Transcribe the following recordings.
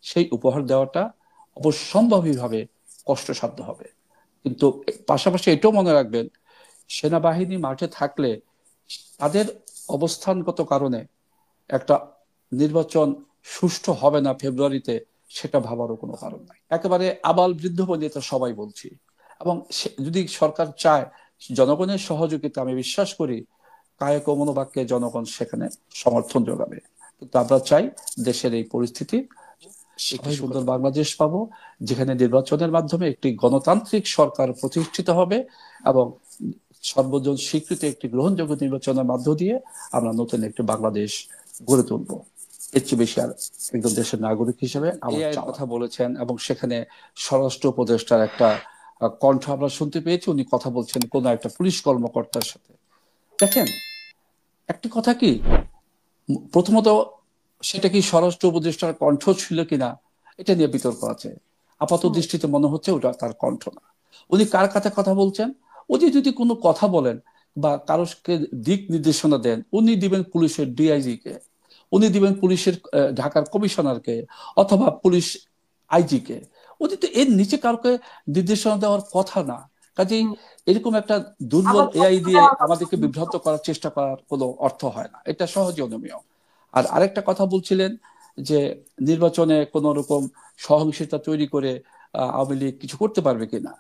সেই উপহার দেওয়াটা অবশ্যম্ভাবীভাবে কষ্টসাধ্য হবে। কিন্তু পাশাপাশি এটাও মনে রাখবেন, সেনাবাহিনী মাঠে থাকলে তাদের অবস্থানগত কারণে একটা নির্বাচন সুষ্ঠু হবে না ফেব্রুয়ারিতে, সেটা ভাবারও কোনো কারণ নাই। একেবারে আবাল বৃদ্ধ বলে এটা সবাই বলছি। এবং যদি সরকার চায়, জনগণের সহযোগিতা আমি বিশ্বাস করি কায়িক ও মনোবাক্যে জনগণ সেখানে সমর্থন যোগাবে। কিন্তু আমরা চাই দেশের এই পরিস্থিতি একটি সুন্দর বাংলাদেশ পাবো, যেখানে নির্বাচনের মাধ্যমে একটি গণতান্ত্রিক সরকার প্রতিষ্ঠিত হবে এবং সর্বজন স্বীকৃত একটি গ্রহণযোগ্য নির্বাচনের মধ্য দিয়ে আমরা নতুন একটি বাংলাদেশ গড়ে তুলবো। এর চেয়ে বেশি আর একজন দেশের নাগরিক হিসেবে আমার কথা বলেছেন। এবং সেখানে স্বরাষ্ট্র উপদেষ্টার একটা কণ্ঠ আমরা শুনতে পেয়েছি, উনি কথা বলছেন কোন একটা পুলিশ কর্মকর্তার সাথে। দেখেন, একটি কথা কি, প্রথমত সেটা কি স্বরাষ্ট্র উপদেষ্টার কণ্ঠ ছিল কিনা এটা নিয়ে বিতর্ক আছে। আপাত দৃষ্টিতে মনে হচ্ছে ওটা তার কণ্ঠ না। উনি কার কাছে কথা বলছেন? উনি যদি কোনো কথা বলেন বা কারোকে দিক নির্দেশনা দেন, উনি দিবেন পুলিশের ডিআইজি কে, উনি দিবেন পুলিশের ঢাকার কমিশনারকে অথবা পুলিশ আইজি কে। উনি তো এর নিচে কাউকে নির্দেশনা দেওয়ার কথা না। কাজেই এরকম একটা দুর্বল এআই দিয়ে আমাদেরকে বিভ্রান্ত করার চেষ্টা করার কোনো অর্থ হয় না, এটা সহজে অনুমেয়। আর আরেকটা কথা বলছিলেন যে নির্বাচনে কোন রকম সহিংসতা তৈরি করে আওয়ামী লীগ কিছু করতে পারবে কিনা।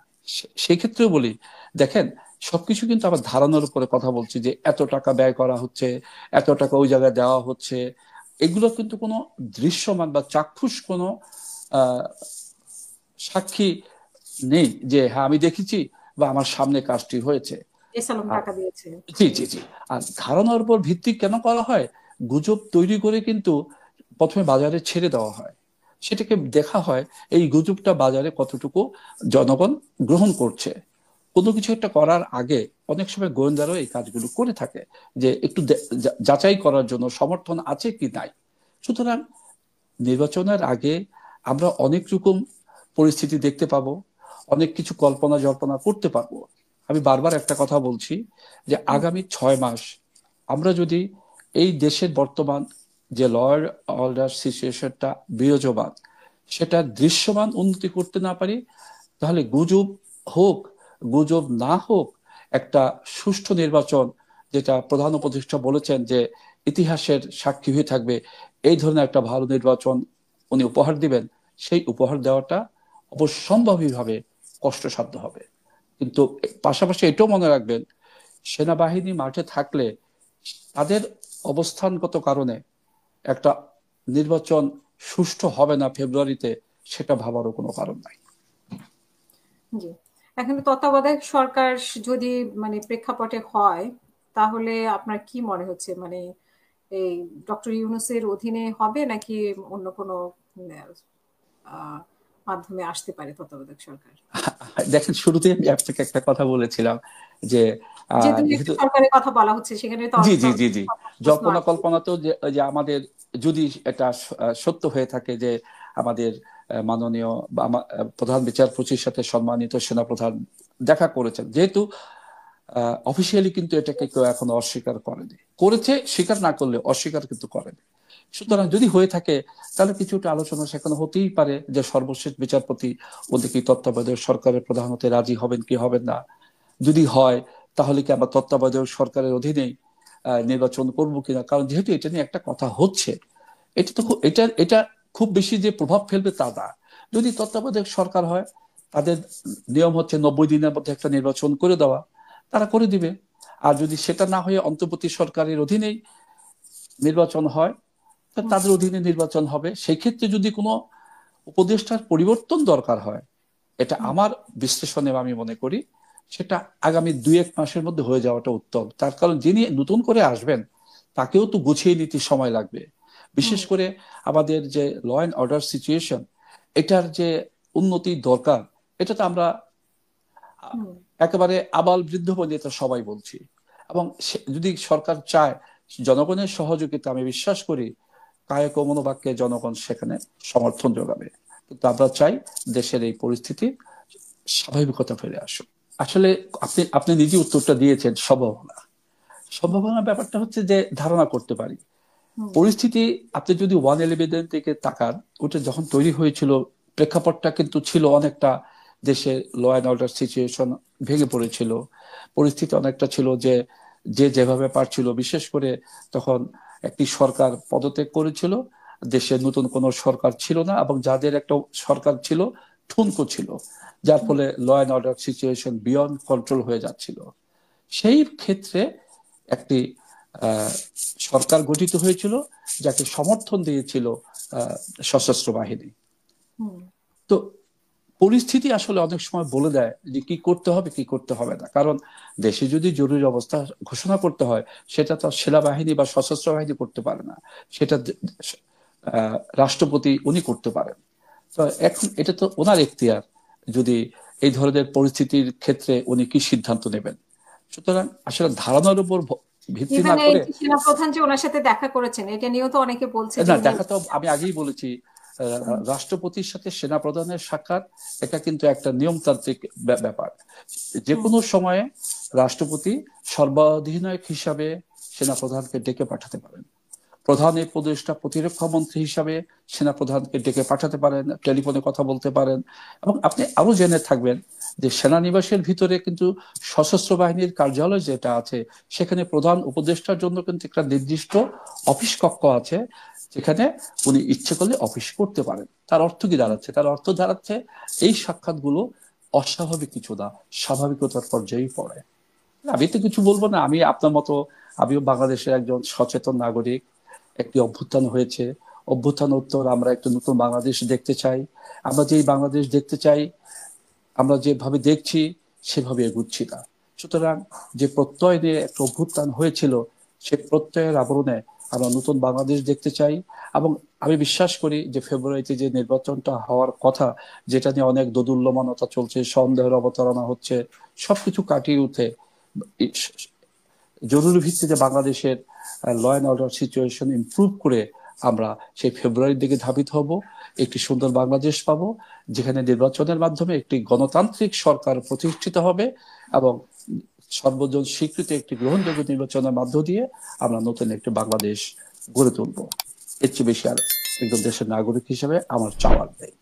সেই ক্ষেত্রেও বলি, দেখেন, সবকিছু কিন্তু আবার ধারণার উপরে কথা বলছি যে এত টাকা ব্যয় করা হচ্ছে, এত টাকা ওই জায়গায় দেওয়া হচ্ছে। এগুলো কিন্তু কোনো দৃশ্যমান বা চাক্ষুষ কোনো আহ সাক্ষী নেই যে হ্যাঁ আমি দেখেছি বা আমার সামনে কাজটি হয়েছে। জি জি জি। আর ধারণার উপর ভিত্তি কেন করা হয়? গুজব তৈরি করে কিন্তু প্রথমে বাজারে ছেড়ে দেওয়া হয়, সেটাকে দেখা হয় এই গুজবটা বাজারে কতটুকু জনগণ গ্রহণ করছে। কোনো কিছু একটা করার আগে অনেক সময় গোয়েন্দারাও এই কাজগুলো করে থাকে, যে একটু যাচাই করার জন্য সমর্থন আছে কি নাই। সুতরাং নির্বাচনের আগে আমরা অনেক রকম পরিস্থিতি দেখতে পাবো, অনেক কিছু কল্পনা জল্পনা করতে পারবো। আমি বারবার একটা কথা বলছি যে আগামী 6 মাস আমরা যদি এই দেশের বর্তমান যে ল অর্ডার সিচুয়েশনটা বিরাজমান সেটা দৃশ্যমান উন্নতি করতে না পারি, তাহলে গুজব হোক গুজব না হোক, একটা সুষ্ঠু নির্বাচন, যেটা প্রধান উপদেষ্টা বলেছেন যে ইতিহাসের সাক্ষী হয়ে থাকবে, এই ধরনের একটা ভালো নির্বাচন উনি উপহার দিবেন, সেই উপহার দেওয়াটা অবশ্যম্ভাবীভাবে কষ্টসাধ্য হবে। কিন্তু পাশাপাশি এটাও মনে রাখবেন, সেনাবাহিনী মাঠে থাকলে তাদের অবস্থানগত কারণে একটা নির্বাচন সুষ্ঠু হবে না ফেব্রুয়ারিতে, সেটা ভাবারও কোনো কারণ নাই। জি, এখন তত্ত্বাবধায়ক সরকার যদি মানে প্রেক্ষাপটে হয়, তাহলে আপনার কি মনে হচ্ছে, মানে এই ডক্টর ইউনূসের অধীনে হবে নাকি অন্য কোনো মাধ্যমে আসতে পারে তত্ত্বাবধায়ক সরকার? দেখেন, শুরুতেই আমি আপনাকে একটা কথা বলেছিলাম যে যেহেতু সরকারের কথা বলা হচ্ছে, সেখানে তো জি জি জি জি, জল্পনা কল্পনা তো যে আমাদের যদি এটা সত্য হয়ে থাকে যে আমাদের মাননীয় প্রধান বিচারপতির সাথে সম্মানিত সেনাপ্রধান দেখা করেছেন, যেহেতু অফিসিয়ালি কিন্তু এটাকে কেউ এখনো অস্বীকার করেনি, করেছে স্বীকার না করলে অস্বীকার কিন্তু করেনি। সুতরাং যদি হয়ে থাকে তাহলে কিছুটা আলোচনা সেখানে হতেই পারে যে সর্বশেষ বিচারপতি ওদিকে তত্ত্বাবধায়ক সরকারের প্রধান হতে রাজি হবেন কি হবেন না। যদি হয় তাহলে কি আমরা তত্ত্বাবধায়ক সরকারের অধীনেই নির্বাচন করবো কিনা, কারণ যেহেতু এটা নিয়ে একটা কথা হচ্ছে, এটা তো এটা এটা খুব বেশি যে প্রভাব ফেলবে তা না। যদি তত্ত্বাবধায়ক সরকার হয়, তাদের নিয়ম হচ্ছে 90 দিনের মধ্যে একটা নির্বাচন করে দেওয়া, তারা করে দিবে। আর যদি সেটা না হয়ে অন্তর্বর্তী সরকারের অধীনেই নির্বাচন হয়, তাদের অধীনে নির্বাচন হবে। সেই ক্ষেত্রে যদি কোনো উপদেষ্টার পরিবর্তন দরকার হয়, এটা আমার বিশ্লেষণে আমি মনে করি সেটা আগামী 2-1 মাসের মধ্যে হয়ে যাওয়াটা উত্তম। তার কারণ যিনি নতুন করে আসবেন তাকেও তো গুছিয়ে নিতে সময় লাগবে। বিশেষ করে আমাদের যে ল অ্যান্ড অর্ডার সিচুয়েশন, এটার যে উন্নতি দরকার, এটা তো আমরা একেবারে আবাল বৃদ্ধ বলে এটা সবাই বলছি। এবং যদি সরকার চায়, জনগণের সহযোগিতা আমি বিশ্বাস করি কায়িক ও মনোবাক্যে জনগণ সেখানে সমর্থন যোগাবে। কিন্তু আমরা চাই দেশের এই পরিস্থিতি স্বাভাবিকতা ফিরে আসুক। আসলে আপনি আপনি নিজে উত্তরটা দিয়েছেন, সম্ভাবনা। সম্ভাবনা ব্যাপারটা হচ্ছে যে ধারণা করতে পারি হুম পরিস্থিতি আপনি যদি 111 থেকে তাকান, ওটা যখন তৈরি হয়েছিল প্রেক্ষাপটটা কিন্তু ছিল অনেকটা, দেশে ল অ্যান্ড অর্ডার সিচুয়েশন ভেঙে পড়েছিল, পরিস্থিতি অনেকটা ছিল যে যে যেভাবে পারছিল, বিশেষ করে তখন একটি সরকার পদত্যাগ করেছিল, দেশে নতুন কোনো সরকার ছিল না, এবং যাদের একটা সরকার ছিল ঠুনকো ছিল, যার হুম ফলে law and order situation beyond control হয়ে যাচ্ছিল। সেই ক্ষেত্রে একটি আহ, সরকার গঠিত হয়েছিল, যাকে সমর্থন দিয়েছিল সশস্ত্র বাহিনী। হুম তো পরিস্থিতি আসলে অনেক সময় বলে দেয় যে কি করতে হবে কি করতে হবে না, কারণ দেশে যদি জরুরি অবস্থা ঘোষণা করতে হয়, সেটা তো সেনাবাহিনী বা সশস্ত্র বাহিনী করতে পারে না, সেটা রাষ্ট্রপতি উনি করতে পারেন। তো এখন এটা তো ওনার এখতিয়ার, যদি এই ধরনের পরিস্থিতির ক্ষেত্রে উনি কি সিদ্ধান্ত নেবেন। সুতরাং আসলে ধারণার উপর ভিত্তি না ইভেন এই করে, যে সেনাপ্রধান যে ওনার সাথে দেখা করেছেন, এটা নিয়েও তো অনেকে বলছে যে না উনি দেখা তো আমি আগেই বলেছি, রাষ্ট্রপতির সাথে সেনাপ্রধানের সাক্ষাৎ এটা কিন্তু একটা নিয়মতান্ত্রিক ব্যাপার। যে হুম কোনো সময়ে রাষ্ট্রপতি সর্বাধিনায়ক হিসাবে সেনাপ্রধানকে ডেকে পাঠাতে পারেন, প্রধান উপদেষ্টা প্রতিরক্ষা মন্ত্রী হিসাবে সেনাপ্রধানকে ডেকে পাঠাতে পারেন, টেলিফোনে কথা বলতে পারেন। এবং আপনি আরো জেনে থাকবেন যে সেনানিবাসের ভিতরে কিন্তু সশস্ত্র বাহিনীর কার্যালয় যেটা আছে, সেখানে প্রধান উপদেষ্টার জন্য কিন্তু একটা নির্দিষ্ট অফিস কক্ষ আছে, যেখানে উনি ইচ্ছে করলে অফিস করতে পারেন। তার অর্থ কি দাঁড়াচ্ছে? তার অর্থ দাঁড়াচ্ছে এই সাক্ষাৎগুলো অস্বাভাবিক কিছু না, স্বাভাবিকতার পর্যায়েই পড়ে। আমি তো কিছু বলবো না, আমি আপনার মতো, আমিও বাংলাদেশের একজন সচেতন নাগরিক। একটি অভ্যুত্থান হয়েছে, অভ্যুত্থান উত্তর আমরা একটা নতুন বাংলাদেশ দেখতে চাই। আমরা যেই বাংলাদেশ দেখতে চাই, আমরা যেভাবে দেখছি সেভাবে এগুচ্ছি না। সুতরাং যে প্রত্যয় নিয়ে একটা অভ্যুত্থান হয়েছিল, সে প্রত্যয়ের আবরণে আমরা নতুন বাংলাদেশ দেখতে চাই। এবং আমি বিশ্বাস করি যে ফেব্রুয়ারিতে যে নির্বাচনটা হওয়ার কথা, যেটা নিয়ে অনেক দোদুল্যমানতা চলছে, সন্দেহের অবতারণা হচ্ছে, সবকিছু কাটিয়ে উঠে জরুরি ভিত্তিতে বাংলাদেশের law and order situation improve করে আমরা সেই ফেব্রুয়ারির দিকে ধাবিত হব, একটি সুন্দর বাংলাদেশ পাবো, যেখানে নির্বাচনের মাধ্যমে একটি গণতান্ত্রিক সরকার প্রতিষ্ঠিত হবে, এবং সর্বজন স্বীকৃত একটি গ্রহণযোগ্য নির্বাচনের মধ্য দিয়ে আমরা নতুন একটি বাংলাদেশ গড়ে তুলব। এর চেয়ে বেশি আর একজন দেশের নাগরিক হিসেবে আমার চাওয়ার নেই।